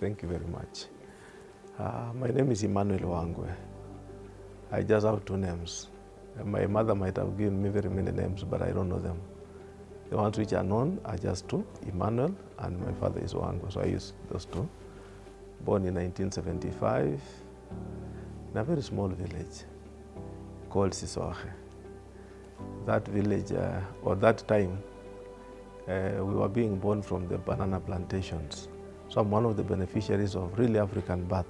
Thank you very much. My name is Emmanuel Wangwe. I just have two names. My mother might have given me very many names, but I don't know them. The ones which are known are just two, Emmanuel, and my father is Wangwe, so I use those two. Born in 1975 in a very small village called Sisoache. That village, or that time, we were being born from the banana plantations. So I'm one of the beneficiaries of really African birth.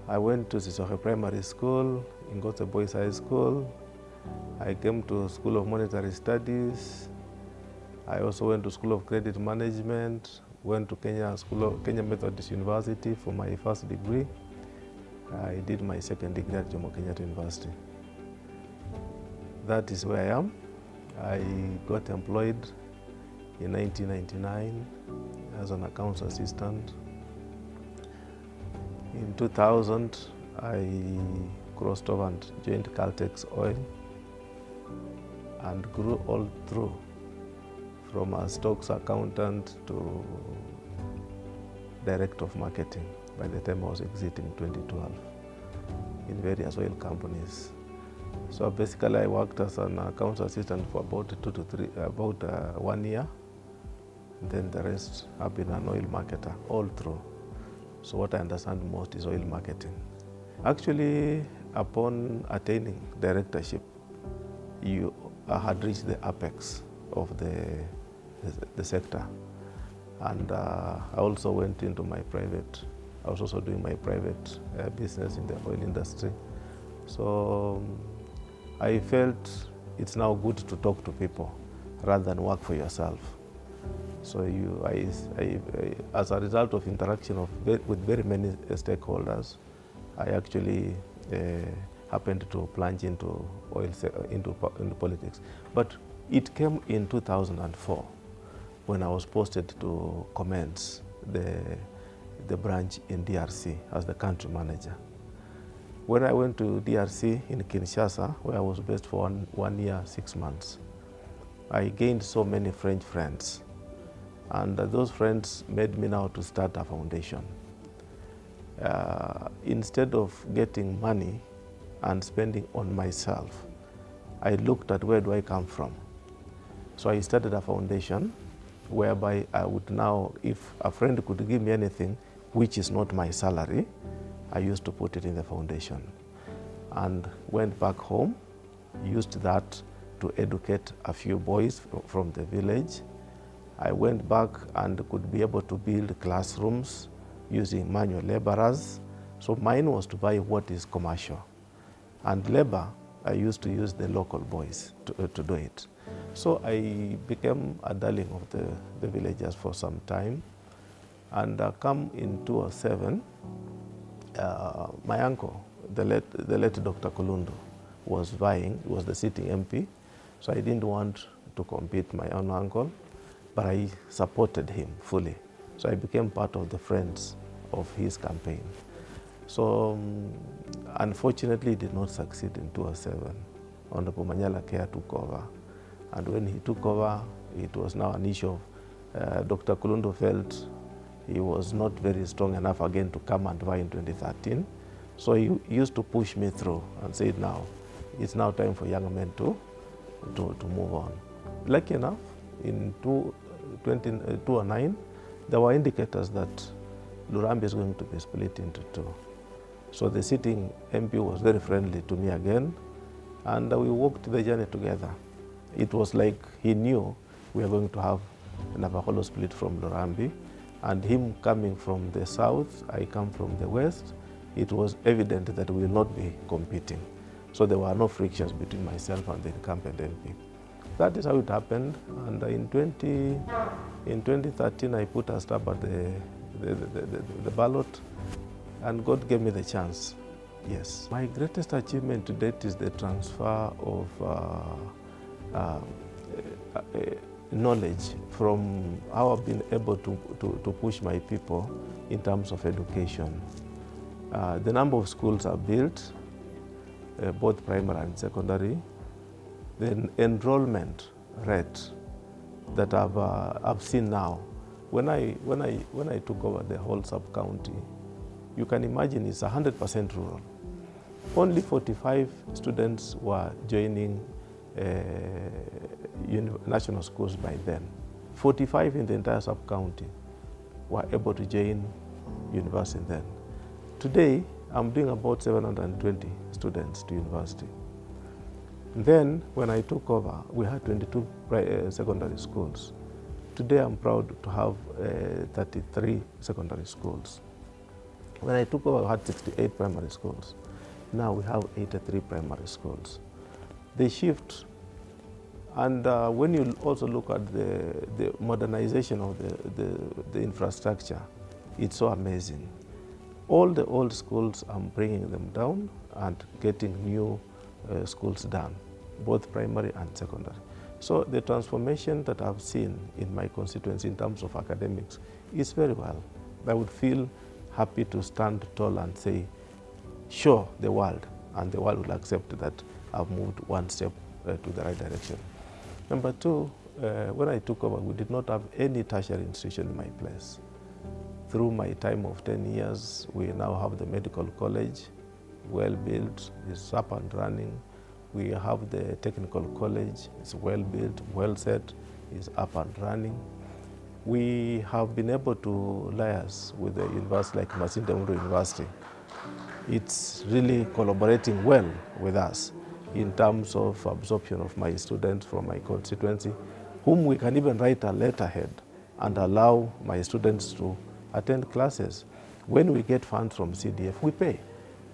I went to Sisoache Primary School, Ngoze Boys High School. I came to School of Monetary Studies. I also went to School of Credit Management, went to Kenya Methodist University for my first degree. I did my second degree at Jomo Kenyatta University. That is where I am. I got employed in 1999 as an accounts assistant. In 2000, I crossed over and joined Caltex Oil and grew all through from a stocks accountant to director of marketing by the time I was exiting 2012 in various oil companies. So basically I worked as an accounts assistant for about 1 year. Then the rest have been an oil marketer all through. So what I understand most is oil marketing. Actually, upon attaining directorship, you had reached the apex of the sector. And I also went into my private, I was also doing my private business in the oil industry. So I felt it's now good to talk to people rather than work for yourself. So as a result of interaction with very many stakeholders, I actually happened to plunge into into politics. But it came in 2004 when I was posted to commence the branch in DRC as the country manager. When I went to DRC in Kinshasa, where I was based for one year, 6 months, I gained so many French friends. And those friends made me now to start a foundation. Instead of getting money and spending on myself, I looked at where do I come from. So I started a foundation whereby I would now, if a friend could give me anything which is not my salary, I used to put it in the foundation. And went back home, used that to educate a few boys from the village. I went back and could be able to build classrooms using manual laborers. So mine was to buy what is commercial. And labor, I used to use the local boys to do it. So I became a darling of the villagers for some time. And come in 2007, my uncle, the late Dr. Kulundu, was vying, he was the sitting MP. So I didn't want to compete my own uncle, but I supported him fully. So I became part of the friends of his campaign. So unfortunately, it did not succeed in 2007. Honorable Manyala Care took over. And when he took over, it was now an issue of Dr. Kulundu felt he was not very strong enough again to come and vie in 2013. So he used to push me through and said, now, it's now time for young men to move on. Lucky enough, in 2009, there were indicators that Lurambi is going to be split into two. So the sitting MP was very friendly to me again, and we walked the journey together. It was like he knew we were going to have an Navajo split from Lurambi, and him coming from the south, I come from the west, it was evident that we will not be competing. So there were no frictions between myself and the incumbent MP. That is how it happened, and in 2013 I put a stab at the ballot, and God gave me the chance. Yes. My greatest achievement to date is the transfer of knowledge from how I've been able to push my people in terms of education. The number of schools are built, both primary and secondary. The enrollment rate that I've seen now When I took over the whole sub-county, you can imagine it's 100% rural. Only 45 students were joining national schools by then. 45 in the entire sub-county were able to join university then. Today, I'm doing about 720 students to university. Then, when I took over, we had 22 secondary schools. Today, I'm proud to have 33 secondary schools. When I took over, we had 68 primary schools. Now we have 83 primary schools. They shift. And when you also look at the modernization of the infrastructure, it's so amazing. All the old schools, I'm bringing them down and getting new schools done, both primary and secondary. So the transformation that I've seen in my constituency in terms of academics is very well. I would feel happy to stand tall and say, show the world, and the world will accept that I've moved one step to the right direction. Number two, when I took over, we did not have any tertiary institution in my place. Through my time of 10 years, we now have the medical college, well built, it's up and running. We have the technical college, it's well built, well set, is up and running. We have been able to liaise with the university like Masinde Muliro University. It's really collaborating well with us in terms of absorption of my students from my constituency, whom we can even write a letterhead and allow my students to attend classes. When we get funds from CDF, we pay.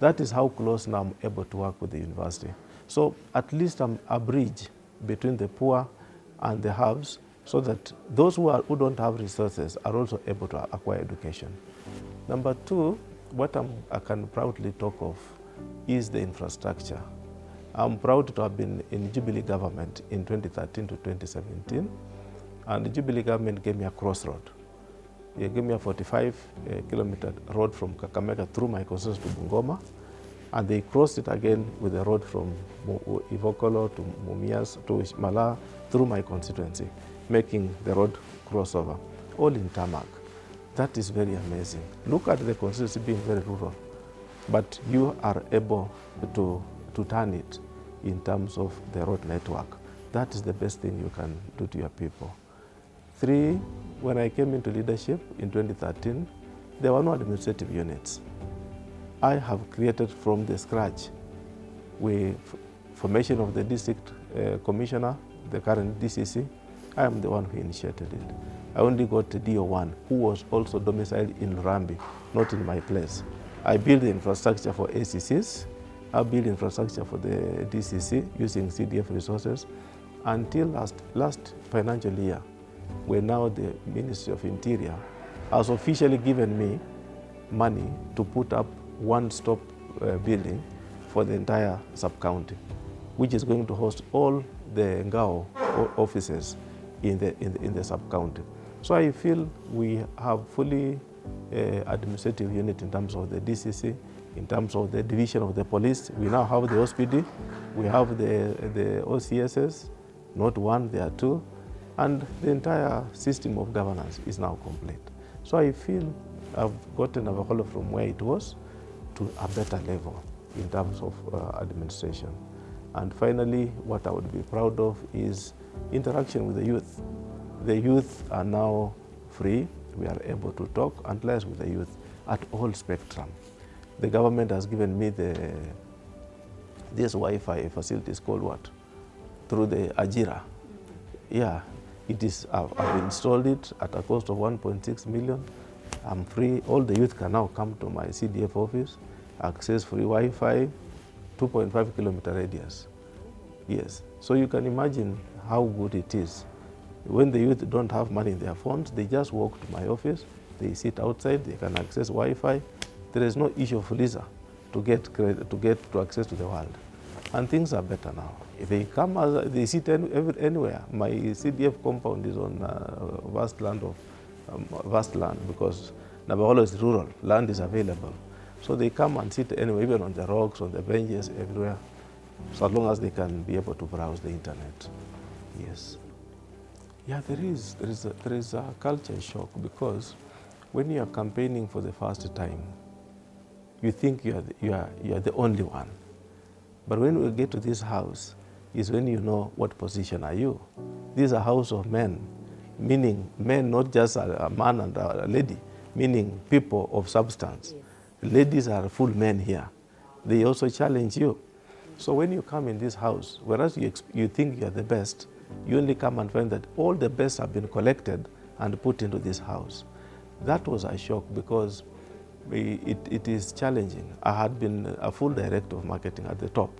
That is how close now I'm able to work with the university. So at least I'm a bridge between the poor and the haves, so that those who don't have resources are also able to acquire education. Number two, what I can proudly talk of is the infrastructure. I'm proud to have been in Jubilee government in 2013 to 2017, and the Jubilee government gave me a crossroad. They gave me a 45-kilometer road from Kakamega through my constituency to Bungoma, and they crossed it again with a road from Ivokolo to Mumias to Mala through my constituency, making the road crossover, all in tarmac. That is very amazing. Look at the constituency being very rural, but you are able to turn it in terms of the road network. That is the best thing you can do to your people. Three, when I came into leadership in 2013, there were no administrative units. I have created from the scratch with formation of the district commissioner, the current DCC. I am the one who initiated it. I only got the DO1, who was also domiciled in Lurambi, not in my place. I built the infrastructure for ACCs. I built infrastructure for the DCC using CDF resources until last financial year, when now the Ministry of Interior has officially given me money to put up one-stop building for the entire sub-county, which is going to host all the Ngao offices in the sub-county. So I feel we have fully administrative unit in terms of the DCC, in terms of the division of the police. We now have the OSPD, we have the OCSS, not one, there are two, and the entire system of governance is now complete. So I feel I've gotten Avokolo from where it was to a better level in terms of administration. And finally, what I would be proud of is interaction with the youth. The youth are now free. We are able to talk and liaise with the youth at all spectrum. The government has given me this Wi-Fi facilities called what? Through the Ajira. Yeah, it is. I've installed it at a cost of 1.6 million. I'm free. All the youth can now come to my CDF office, access free Wi-Fi, 2.5 kilometer radius. Yes. So you can imagine how good it is. When the youth don't have money in their phones, they just walk to my office, they sit outside, they can access Wi-Fi. There is no issue of visa to get access to the world. And things are better now. If they come, they sit anywhere. My CDF compound is on vast land because Nabaholo is rural, land is available. So they come and sit anywhere, even on the rocks, on the benches, everywhere, so as long as they can be able to browse the internet. Yes. Yeah, there is a culture shock, because when you are campaigning for the first time, you think you are the only one. But when we get to this house, is when you know what position are you. This is a house of men, meaning men, not just a man and a lady, meaning people of substance. Yes. Ladies are full men here. They also challenge you. So when you come in this house, whereas you think you are the best, you only come and find that all the best have been collected and put into this house. That was a shock, because it is challenging. I had been a full director of marketing at the top.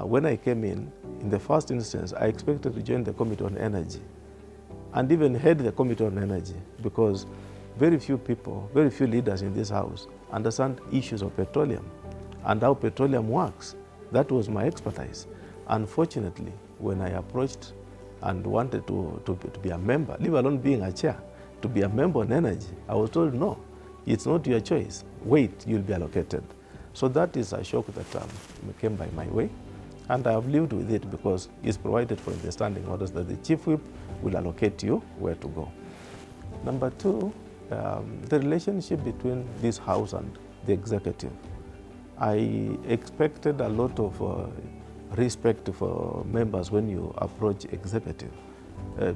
When I came in the first instance, I expected to join the Committee on Energy and even head the Committee on Energy, because very few people, very few leaders in this house understand issues of petroleum and how petroleum works. That was my expertise. Unfortunately, when I approached and wanted to be a member, leave alone being a chair, to be a member on energy, I was told, no, it's not your choice. Wait, you'll be allocated. So that is a shock that came by my way. And I have lived with it, because it's provided for in the standing orders that the chief whip will allocate you where to go. Number two, the relationship between this house and the executive. I expected a lot of respect for members when you approach executive,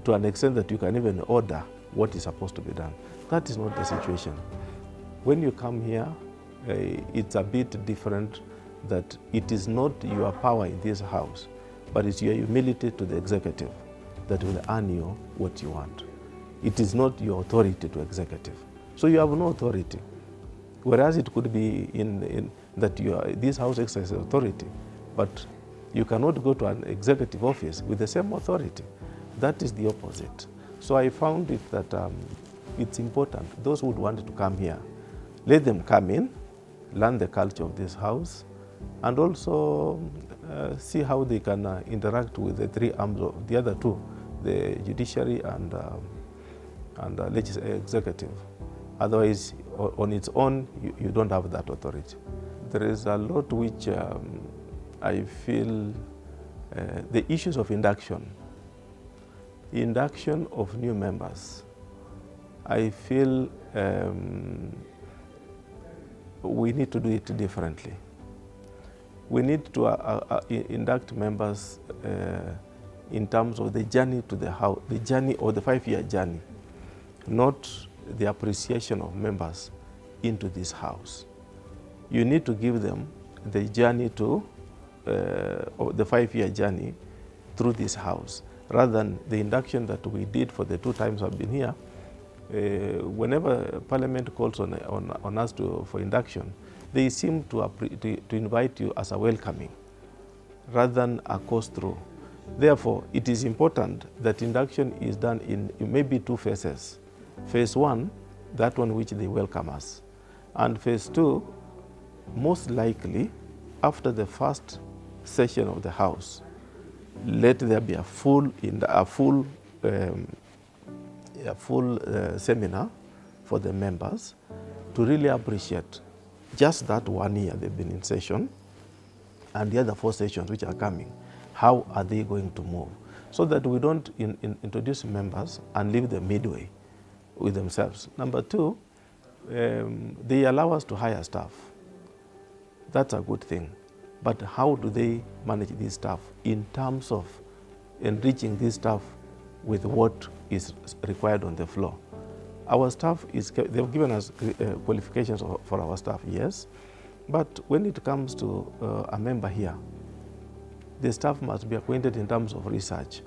to an extent that you can even order what is supposed to be done. That is not the situation. When you come here, it's a bit different, that it is not your power in this house, but it's your humility to the executive that will earn you what you want. It is not your authority to executive. So you have no authority. Whereas it could be in that this house exercises authority, but you cannot go to an executive office with the same authority. That is the opposite. So I found it that it's important. Those who would want to come here, let them come in, learn the culture of this house, and also see how they can interact with the three arms of the other two, the judiciary and executive. Otherwise, on its own, you don't have that authority. There is a lot which I feel the issues of induction of new members. I feel we need to do it differently. We need to induct members in terms of the journey to the house, the journey or the 5-year journey, not the appreciation of members into this house. You need to give them the journey to the 5-year journey through this house, rather than the induction that we did for the 2 times I've been here. Whenever Parliament calls on us for induction, they seem to invite you as a welcoming rather than a course through. Therefore, it is important that induction is done in maybe 2 phases. Phase 1, that one which they welcome us. And phase 2, most likely, after the first session of the House, let there be a full seminar for the members to really appreciate just that 1 year they've been in session, and the other 4 sessions which are coming. How are they going to move? So that we don't introduce members and leave them midway with themselves. Number 2, they allow us to hire staff. That's a good thing. But how do they manage this staff in terms of enriching this staff with what is required on the floor? Our staff they've given us qualifications for our staff, yes. But when it comes to a member here, the staff must be acquainted in terms of research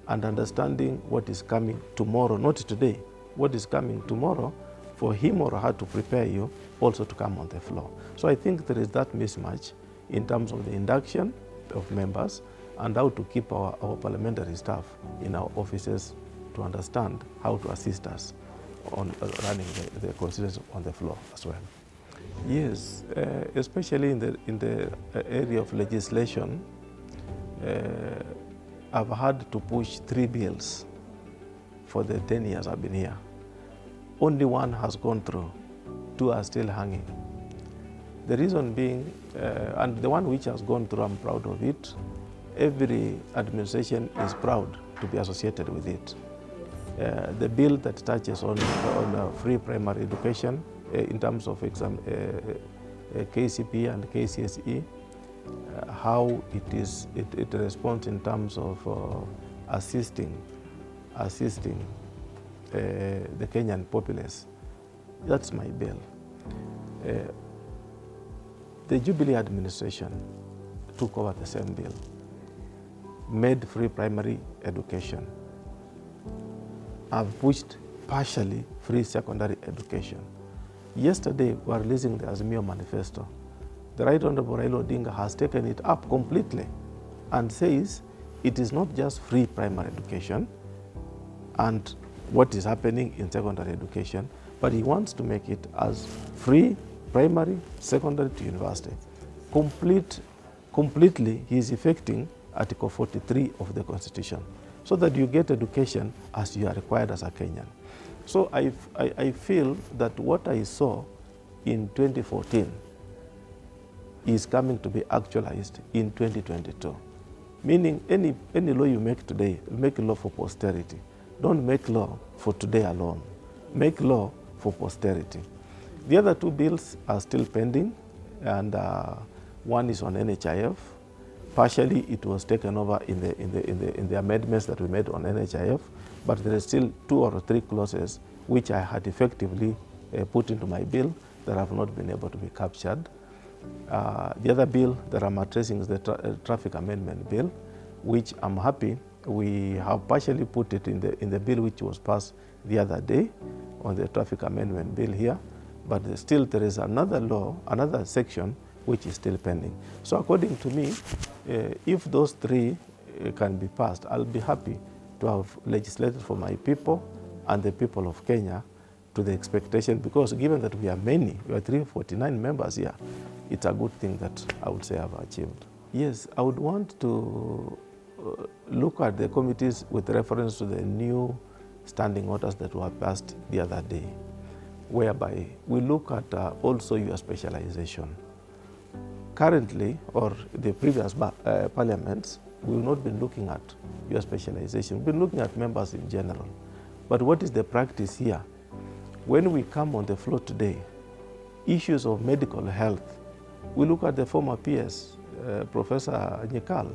and understanding what is coming tomorrow, not today, what is coming tomorrow, for him or her to prepare you also to come on the floor. So I think there is that mismatch in terms of the induction of members and how to keep our parliamentary staff in our offices to understand how to assist us on running the constituency on the floor as well. Yes, especially in the area of legislation, I've had to push 3 bills for the 10 years I've been here. Only 1 has gone through, 2 are still hanging. The reason being, and the one which has gone through, I'm proud of it. Every administration is proud to be associated with it. The bill that touches on free primary education in terms of KCP and KCSE, how it responds in terms of assisting the Kenyan populace. That's my bill. The Jubilee administration took over the same bill, made free primary education. I've pushed partially free secondary education. Yesterday, we were releasing the Azimio manifesto. The Right Honorable Raila Odinga has taken it up completely and says it is not just free primary education and what is happening in secondary education, but he wants to make it as free primary, secondary to university. Completely, he is effecting Article 43 of the Constitution, so that you get education as you are required as a Kenyan. So I feel that what I saw in 2014 is coming to be actualized in 2022. Meaning any law you make today, make a law for posterity. Don't make law for today alone. Make law for posterity. The other two bills are still pending, and one is on NHIF. Partially, it was taken over in the amendments that we made on NHIF, but there are still 2 or 3 clauses which I had effectively put into my bill that have not been able to be captured. The other bill that I'm addressing is the traffic amendment bill, which I'm happy we have partially put it in the bill which was passed the other day on the traffic amendment bill here, but still there is another law, another section which is still pending. So according to me, if those 3 can be passed, I'll be happy to have legislated for my people and the people of Kenya to the expectation, because given that we are many, we are 349 members here, it's a good thing that I would say I've achieved. Yes, I would want to look at the committees with reference to the new standing orders that were passed the other day, whereby we look at also your specialization. Currently, or the previous parliaments, we've not been looking at your specialization. We've been looking at members in general. But what is the practice here? When we come on the floor today, issues of medical health, we look at the former PS, Professor Nyikal.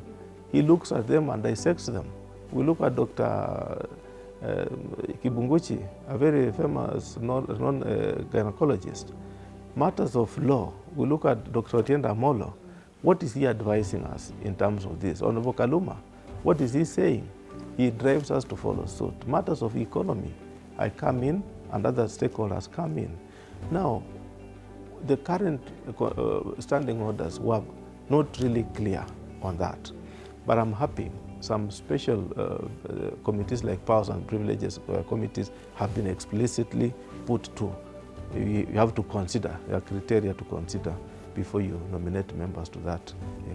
He looks at them and dissects them. We look at Dr. Kibunguchi, a very famous gynecologist. Matters of law, we look at Dr. Otienda Molo. What is he advising us in terms of this? Honorable Kaluma, what is he saying? He drives us to follow suit. Matters of economy, I come in and other stakeholders come in. Now, the current standing orders were not really clear on that, but I'm happy some special committees like powers and privileges committees have been explicitly put to. You have to consider, there are criteria to consider before you nominate members to that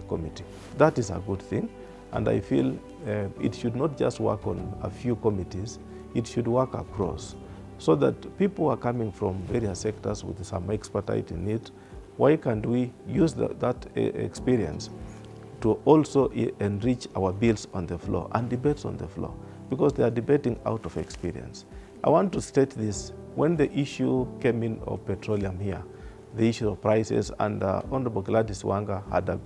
committee. That is a good thing, and I feel it should not just work on a few committees, it should work across, so that people who are coming from various sectors with some expertise in it, why can't we use that experience to also enrich our bills on the floor and debates on the floor, because they are debating out of experience. I want to state this. When the issue came in of petroleum here, the issue of prices, and Honorable Gladys Wanga had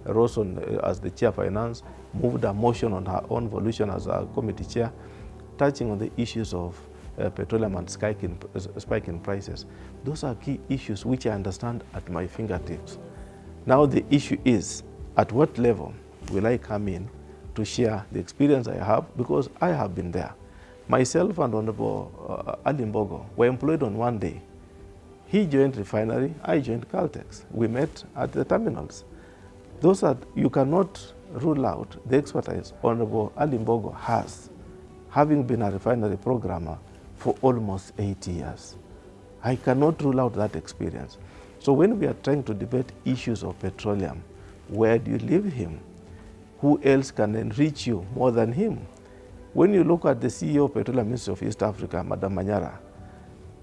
rose on as the chair of finance, moved a motion on her own volition as a committee chair, touching on the issues of petroleum and spike in prices. Those are key issues which I understand at my fingertips. Now the issue is, at what level will I come in to share the experience I have, because I have been there. Myself and Honorable Ali Mbogo were employed on one day. He joined refinery, I joined Caltex. We met at the terminals. Those are, you cannot rule out the expertise Honorable Ali Mbogo has, having been a refinery programmer for almost 80 years. I cannot rule out that experience. So when we are trying to debate issues of petroleum, where do you leave him? Who else can enrich you more than him? When you look at the CEO of Petroleum Ministry of East Africa, Madam Manyara,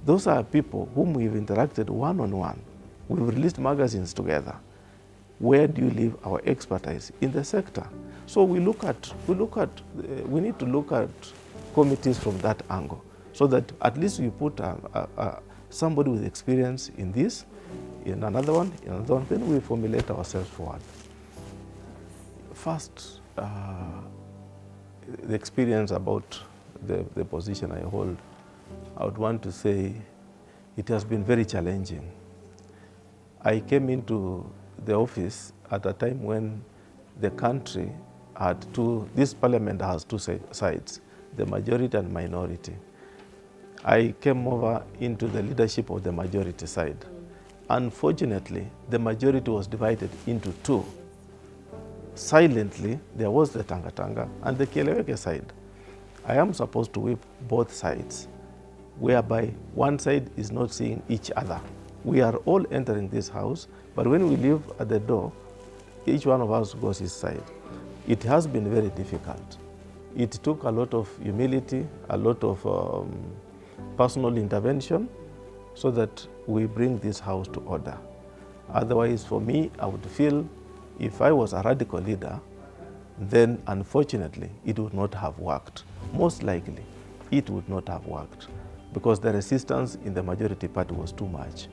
those are people whom we've interacted one-on-one. We've released magazines together. Where do you leave our expertise in the sector? So we need to look at committees from that angle, so that at least we put somebody with experience in this, in another one, then we formulate ourselves forward. First, the experience about the position I hold, I would want to say it has been very challenging. I came into the office at a time when the country had this parliament has two sides, the majority and minority. I came over into the leadership of the majority side. Unfortunately, the majority was divided into two. Silently, there was the Tanga and the Kieleweke side. I am supposed to whip both sides, whereby one side is not seeing each other. We are all entering this house, but when we leave at the door, each one of us goes his side. It has been very difficult. It took a lot of humility, a lot of personal intervention, so that we bring this house to order. Otherwise, for me, I would feel if I was a radical leader, then unfortunately, it would not have worked. Most likely, it would not have worked because the resistance in the majority party was too much.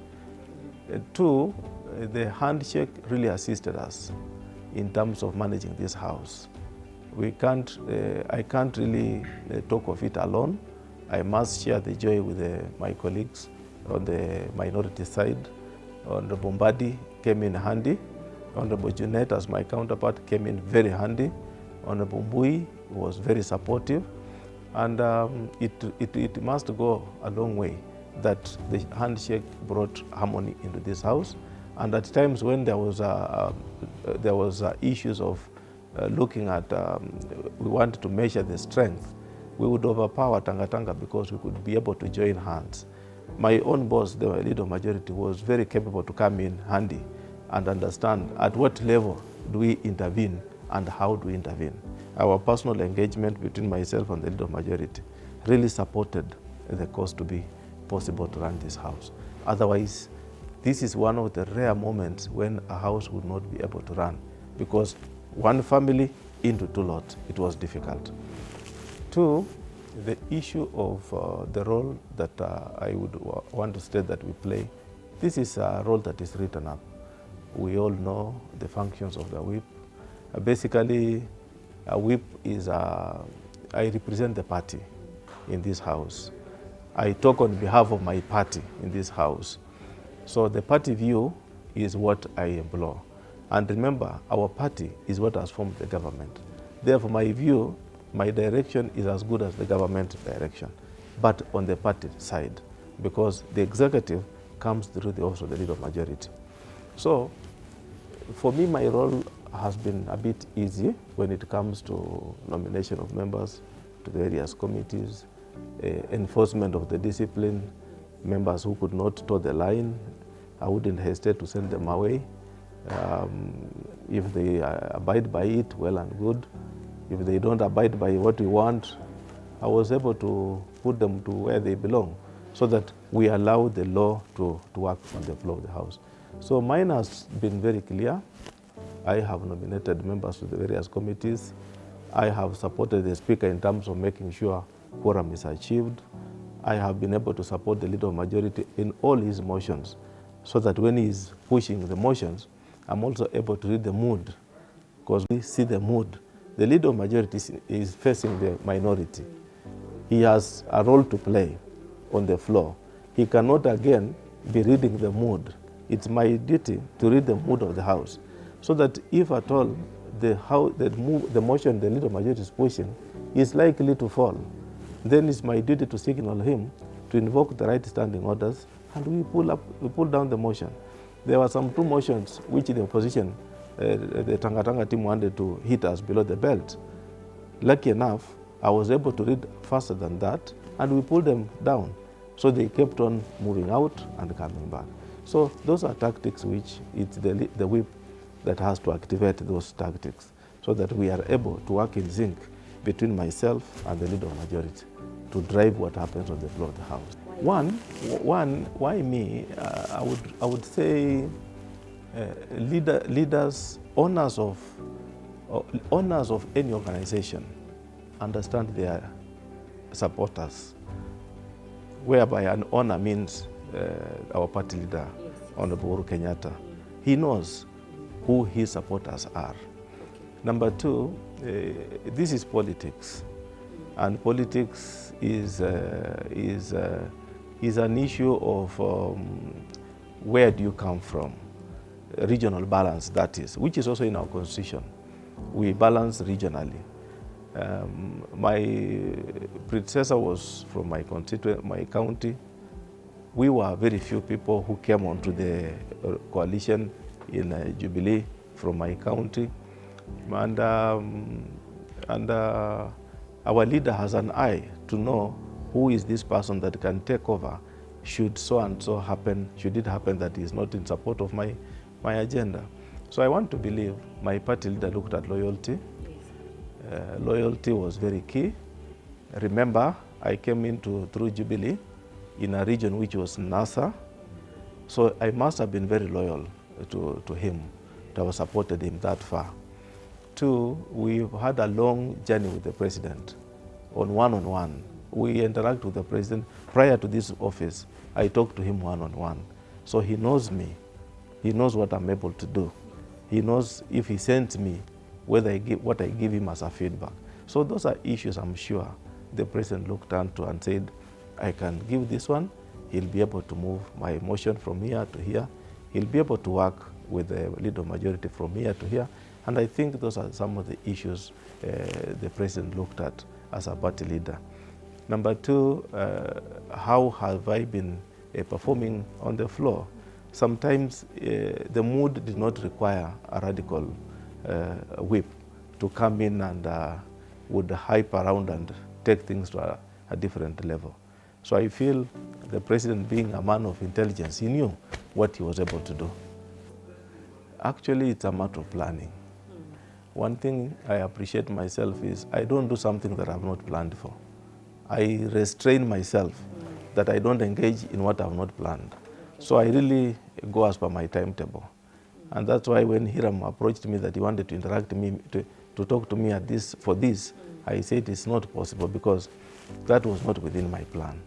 Two, the handshake really assisted us in terms of managing this house. I can't really talk of it alone. I must share the joy with my colleagues on the minority side. Honorable Bombadi came in handy. Honorable Junet, as my counterpart, came in very handy. Honorable Mbui was very supportive. And it must go a long way that the handshake brought harmony into this house. And at times when there was issues of looking at, we wanted to measure the strength, we would overpower Tanga because we could be able to join hands. My own boss, the leader of majority, was very capable to come in handy and understand at what level do we intervene and how do we intervene. Our personal engagement between myself and the leader of majority really supported the cause to be possible to run this house. Otherwise, this is one of the rare moments when a house would not be able to run because one family into two lots, it was difficult. Two, the issue of the role that I would want to state that we play, this is a role that is written up. We all know the functions of the whip. Basically, a whip is I represent the party in this house. I talk on behalf of my party in this house. So the party view is what I employ. And remember, our party is what has formed the government. Therefore, my view, my direction is as good as the government direction, but on the party side, because the executive comes through the office of the leader of majority. So for me, my role has been a bit easy when it comes to nomination of members to the various committees, enforcement of the discipline, members who could not toe the line, I wouldn't hesitate to send them away. If they abide by it, well and good. If they don't abide by what we want, I was able to put them to where they belong so that we allow the law to work on the floor of the House. So mine has been very clear. I have nominated members to the various committees. I have supported the Speaker in terms of making sure quorum is achieved. I have been able to support the leader of majority in all his motions so that when he is pushing the motions, I'm also able to read the mood because we see the mood. The leader of majority is facing the minority. He has a role to play on the floor. He cannot again be reading the mood. It's my duty to read the mood of the House so that if at all the motion the leader of majority is pushing is likely to fall, then it's my duty to signal him to invoke the right standing orders and we pull down the motion. There were some two motions which the opposition, the Tanga team wanted to hit us below the belt. Lucky enough, I was able to read faster than that and we pulled them down. So they kept on moving out and coming back. So those are tactics which it's the whip that has to activate those tactics so that we are able to work in sync between myself and the leader of majority to drive what happens on the floor of the House. Why me? I would say leaders, owners of Owners of any organization understand their supporters, whereby an owner means our party leader, Honorable Uhuru Kenyatta. He knows who his supporters are. Number two, this is politics, and politics is an issue of where do you come from, regional balance, that is, which is also in our constitution. We balance regionally. My predecessor was from my county. We were very few people who came onto the coalition in Jubilee from my county. And our leader has an eye to know who is this person that can take over should so and so happen, should it happen that he is not in support of my agenda. So I want to believe my party leader looked at loyalty. Loyalty was very key. Remember, I came into through Jubilee in a region which was NASA. So I must have been very loyal to him, to have supported him that far. Two, we've had a long journey with the president on one-on-one. We interact with the president. Prior to this office, I talked to him one-on-one. So he knows me. He knows what I'm able to do. He knows if he sends me, what I give him as a feedback. So those are issues I'm sure the president looked onto and said, I can give this one. He'll be able to move my motion from here to here. He'll be able to work with the leader majority from here to here. And I think those are some of the issues the president looked at as a party leader. Number two, how have I been performing on the floor? Sometimes the mood did not require a radical whip to come in and would hype around and take things to a different level. So I feel the president, being a man of intelligence, he knew what he was able to do. Actually, it's a matter of planning. One thing I appreciate myself is I don't do something that I've not planned for. I restrain myself that I don't engage in what I've not planned. So I really go as per my timetable. And that's why when Hiram approached me that he wanted to interact with me, to talk to me at for this, I said it's not possible because that was not within my plan.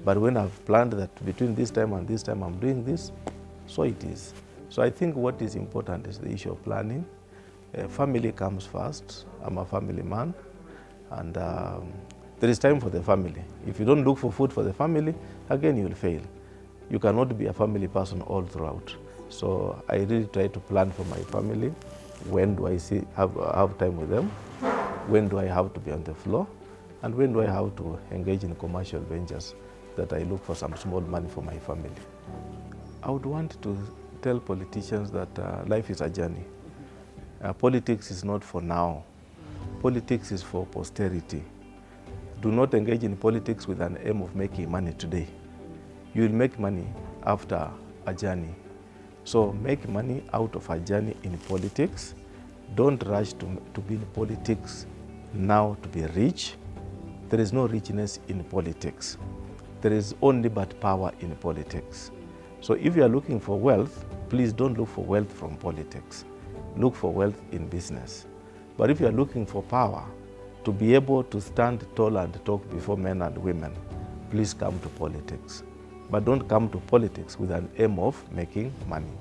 But when I've planned that between this time and this time I'm doing this, so it is. So I think what is important is the issue of planning. Family comes first. I'm a family man, and there is time for the family. If you don't look for food for the family, again you will fail. You cannot be a family person all throughout. So I really try to plan for my family. When do I have time with them? When do I have to be on the floor? And when do I have to engage in commercial ventures that I look for some small money for my family? I would want to tell politicians that life is a journey. Politics is not for now. Politics is for posterity. Do not engage in politics with an aim of making money today. You will make money after a journey. So make money out of a journey in politics. Don't rush to be in politics now to be rich. There is no richness in politics. There is only but power in politics. So if you are looking for wealth, please don't look for wealth from politics. Look for wealth in business. But if you are looking for power, to be able to stand tall and talk before men and women, please come to politics. But don't come to politics with an aim of making money.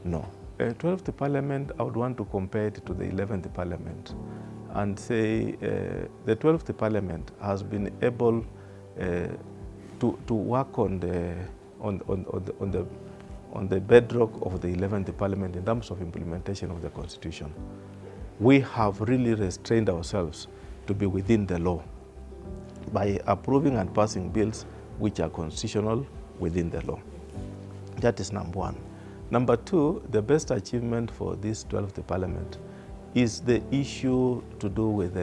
No. 12th Parliament, I would want to compare it to the 11th Parliament and say the 12th Parliament has been able to work on the bedrock of the 11th Parliament in terms of implementation of the Constitution. We have really restrained ourselves to be within the law by approving and passing bills which are constitutional within the law. That is number one. Number two, the best achievement for this 12th Parliament is the issue to do with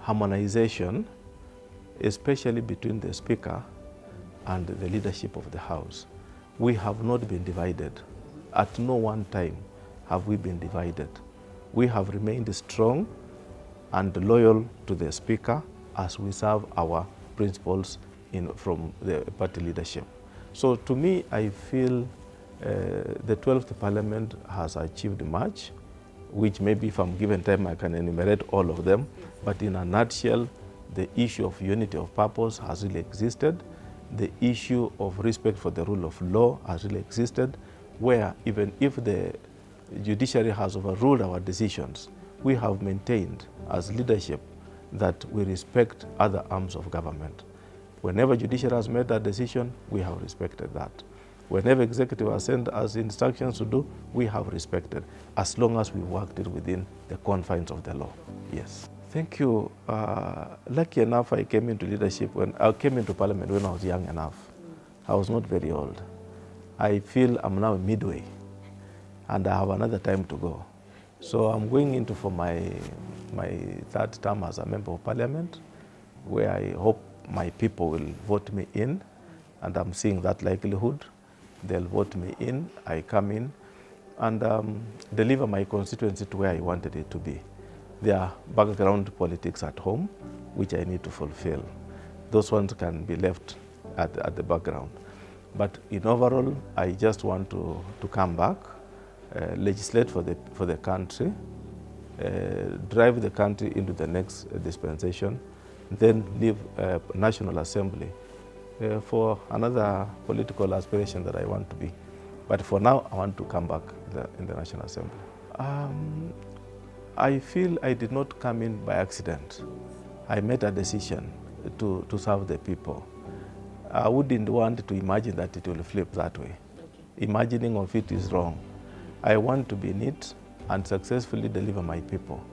harmonization, especially between the Speaker and the leadership of the House. We have not been divided. At no one time have we been divided. We have remained strong and loyal to the Speaker as we serve our principles from the party leadership. So to me, I feel The 12th Parliament has achieved much, which maybe if I'm given time I can enumerate all of them, but in a nutshell, the issue of unity of purpose has really existed. The issue of respect for the rule of law has really existed, where even if the judiciary has overruled our decisions, we have maintained as leadership that we respect other arms of government. Whenever judiciary has made that decision, we have respected that. Whenever executive has sent us instructions to do, we have respected, as long as we worked it within the confines of the law. Yes. Thank you. Lucky enough, I came into leadership when I came into Parliament when I was young enough. I was not very old. I feel I'm now midway, and I have another time to go. So I'm going into for my third term as a member of Parliament, where I hope my people will vote me in, and I'm seeing that likelihood. They'll vote me in, I come in, and deliver my constituency to where I wanted it to be. There are background politics at home, which I need to fulfill. Those ones can be left at the background. But in overall, I just want to come back, legislate for the country, drive the country into the next dispensation, then leave National Assembly for another political aspiration that I want to be. But for now, I want to come back in the National Assembly. I feel I did not come in by accident. I made a decision to serve the people. I wouldn't want to imagine that it will flip that way. Okay. Imagining of it is wrong. I want to be in it and successfully deliver my people.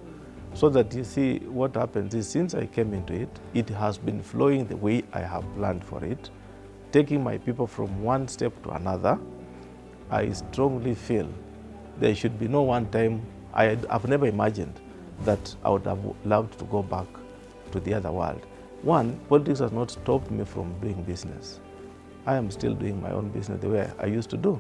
So that you see, what happens is, since I came into it, it has been flowing the way I have planned for it, taking my people from one step to another. I strongly feel there should be no one time. I've never imagined that I would have loved to go back to the other world. One, politics has not stopped me from doing business. I am still doing my own business the way I used to do.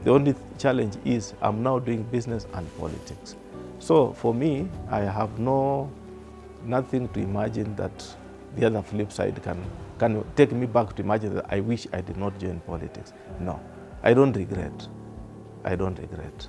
The only challenge is I'm now doing business and politics. So for me, I have nothing to imagine that the other flip side can take me back to imagine that I wish I did not join politics. No, I don't regret. I don't regret.